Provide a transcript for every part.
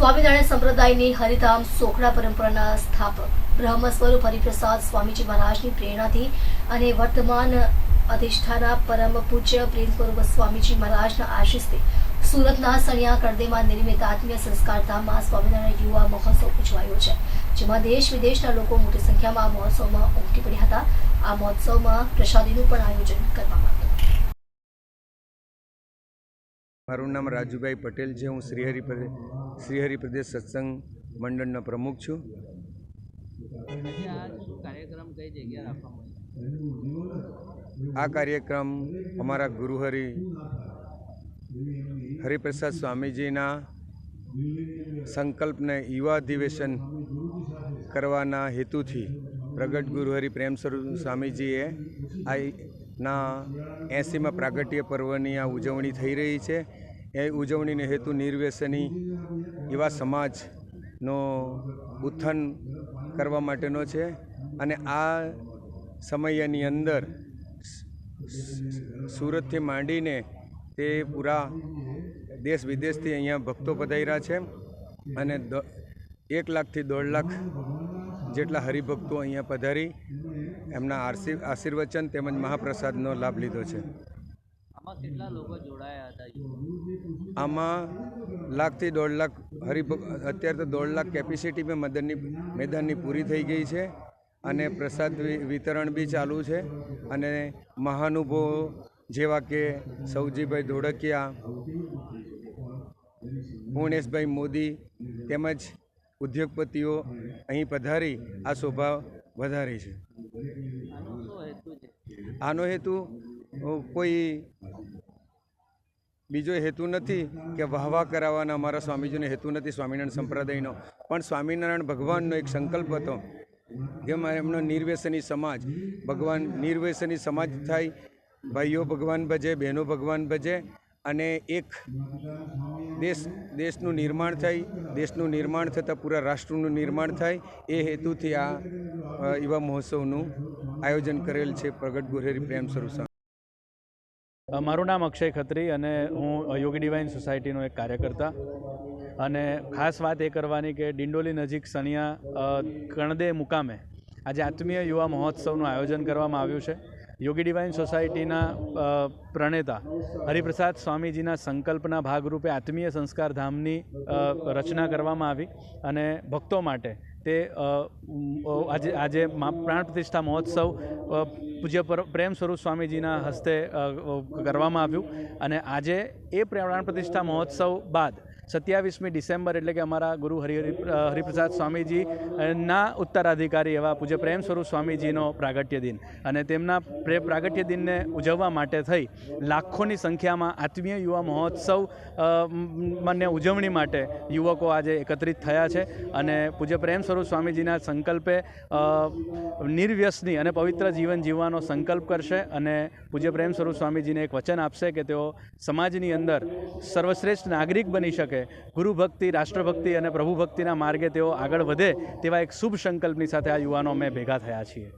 સ્વામિનારાયણ સંપ્રદાયની હરિધામ સોખડા પરંપરાના સ્થાપક બ્રહ્મ સ્વરૂપ હરિપ્રસાદ સ્વામીજી મહારાજની પ્રેરણાથી અને વર્તમાન અધિષ્ઠાના પરમ પૂજ્ય પ્રેમ સ્વરૂપ સ્વામીજી મહારાજના આશીષથી સુરતના સણિયા કડદેમાં નિર્મિત આત્મીય સંસ્કાર ધામમાં સ્વામિનારાયણ યુવા મહોત્સવ ઉજવાયો છે, જેમાં દેશ વિદેશના લોકો મોટી સંખ્યામાં આ મહોત્સવમાં ઉમટી પડ્યા હતા। આ મહોત્સવમાં પ્રસાદીનું પણ આયોજન કરવામાં આવ્યું। મારું નામ રાજુભાઈ પટેલ છે। હું શ્રીહરિ પ્રદેશ સત્સંગ મંડળનો પ્રમુખ છું। આ કાર્યક્રમ અમારા ગુરુ હરિપ્રસાદ સ્વામીજીના સંકલ્પને યુવા અધિવેશન કરવાના હેતુથી પ્રગટ ગુરુ હરિ પ્રેમ સ્વરૂપ સ્વામીજીએ ના 80મા પ્રાગટ્ય પર્વની આ ઉજવણી થઈ રહી છે। એ ઉજવણીનો હેતુ નિર્વ્યસની યુવા સમાજનો ઉત્થાન કરવા માટેનો છે અને આ સમયની અંદર સુરતથી માંડીને તે પૂરા દેશ વિદેશથી અહીંયા ભક્તો પધાર્યા છે અને 1 લાખથી 1.5 લાખ જેટલા હરિભક્તો અહીંયા પધારી એમના આશીર્વચન તેમજ મહાપ્રસાદનો લાભ લીધો છે। આમાં કેટલા લોકો જોડાયા હતા? આમાં 1 લાખથી 1.5 લાખ અત્યારે તો 1.5 લાખ કેપેસિટી મેદાનની પૂરી થઈ ગઈ છે અને પ્રસાદ વિતરણ બી ચાલુ છે અને મહાનુભાવો જેવા કે સૌજીભાઈ ધોળકિયા, પૂર્ણેશભાઈ મોદી તેમજ ઉદ્યોગપતિઓ અહીં પધારી આ શોભા વધારી છે। આનો હેતુ કોઈ બીજો હેતુ નથી કે વાહવા કરાવવાના અમારા સ્વામીજીનો હેતુ નથી સ્વામિનારાયણ સંપ્રદાયનો, પણ સ્વામિનારાયણ ભગવાનનો એક સંકલ્પ હતો કે એમનો નિર્વ્યસની સમાજ નિર્વ્યસની સમાજ થાય, ભાઈઓ ભગવાન ભજે, બહેનો ભગવાન ભજે અને એક દેશનું નિર્માણ થાય, દેશનું નિર્માણ થતાં પૂરા રાષ્ટ્રનું નિર્માણ થાય એ હેતુથી આ યુવા મહોત્સવનું આયોજન કરેલ છે પ્રગટ ગુરુ હરિ પ્રેમ સ્વરૂપ। મારું નામ અક્ષય ખત્રી અને હું યોગી ડિવાઇન સોસાયટીનો એક કાર્યકર્તા અને ખાસ વાત એ કરવાની કે ડિંડોલી નજીક સણિયા કણદે મુકામે આજે આત્મીય યુવા મહોત્સવનું આયોજન કરવામાં આવ્યું છે। યોગી ડિવાઇન સોસાયટીના પ્રણેતા હરિપ્રસાદ સ્વામીજીના સંકલ્પના ભાગરૂપે આત્મીય સંસ્કાર ધામની રચના કરવામાં આવી અને ભક્તો માટે તે આજે પ્રાણ પ્રતિષ્ઠા મહોત્સવ પૂજ્ય પ્રેમ સ્વરૂપ સ્વામીજીના હસ્તે કરવામાં આવ્યું અને આજે એ પ્રાણ પ્રતિષ્ઠા મહોત્સવ બાદ 27મી ડિસેમ્બર એટલે કે અમારા ગુરુ હરિપ્રસાદ સ્વામીજીના ઉત્તરાધિકારી એવા પૂજ્ય પ્રેમ સ્વરૂપ સ્વામીજીનો પ્રાગટ્ય દિન અને તેમના પ્રાગટ્ય દિનને ઉજવવા માટે થઈ લાખોની સંખ્યામાં આત્મીય યુવા મહોત્સવ મને ઉજવણી માટે યુવકો આજે એકત્રિત થયા છે અને પૂજ્ય પ્રેમ સ્વરૂપ સ્વામીજીના સંકલ્પે નિર્વ્યસની અને પવિત્ર જીવન જીવવાનો સંકલ્પ કરશે અને પૂજ્ય પ્રેમ સ્વરૂપ સ્વામીજીને એક વચન આપશે કે તેઓ સમાજની અંદર સર્વશ્રેષ્ઠ નાગરિક બની શકે, ગુરુ ભક્તિ, રાષ્ટ્રભક્તિ અને પ્રભુ ભક્તિના માર્ગે તેઓ આગળ વધે તેવા એક શુભ સંકલ્પની સાથે આ યુવાનો અમે ભેગા થયા છીએ।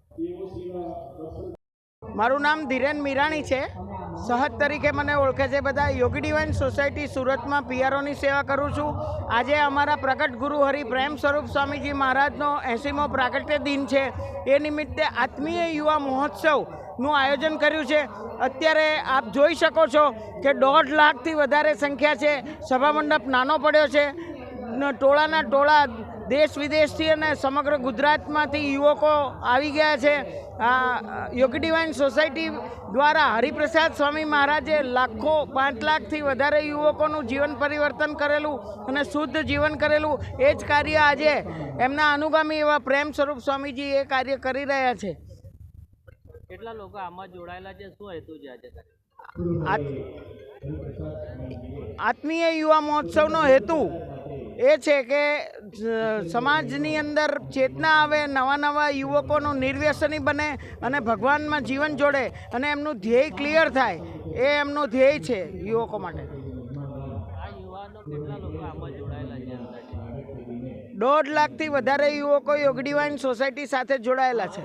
મારું નામ ધીરેન મીરાણી છે। સહજ તરીકે મને ઓળખે છે બધા। યોગી ડિવાઇન સોસાયટી સુરતમાં પીઆરઓની સેવા કરું છું। આજે અમારા પ્રગટ ગુરુ હરિ પ્રેમ સ્વરૂપ સ્વામીજી મહારાજનો 80મો પ્રાગટ્ય દિન છે। એ નિમિત્તે આત્મીય યુવા મહોત્સવનું આયોજન કર્યું છે। અત્યારે આપ જોઈ શકો છો કે 1.5 લાખથી વધારે સંખ્યા છે। સભા મંડપ નાનો પડ્યો છે। ટોળાના ટોળા દેશ વિદેશથી અને સમગ્ર ગુજરાતમાંથી યુવકો આવી ગયા છે। યોગી ડિવાઇન સોસાયટી દ્વારા હરિપ્રસાદ સ્વામી મહારાજે 5 લાખથી વધારે યુવકોનું જીવન પરિવર્તન કરેલું અને શુદ્ધ જીવન કરેલું એ જ કાર્ય આજે એમના અનુગામી એવા પ્રેમ સ્વરૂપ સ્વામીજી એ કાર્ય કરી રહ્યા છે। કેટલા લોકો આમાં જોડાયેલા છે? શું હેતુ છે આજે? આત્મીય યુવા મહોત્સવનો હેતુ એ છે કે સમાજની અંદર ચેતના આવે, નવા યુવકોનું નિર્વ્યસની બને અને ભગવાનમાં જીવન જોડે અને એમનું ધ્યેય ક્લિયર થાય, એ એમનું ધ્યેય છે યુવકો માટે। આ યુવાનો કેટલા લોકો આમાં જોડાયેલા છે? 1.5 લાખથી વધારે યુવકો યોગી ડિવાઇન સોસાયટી સાથે જોડાયેલા છે।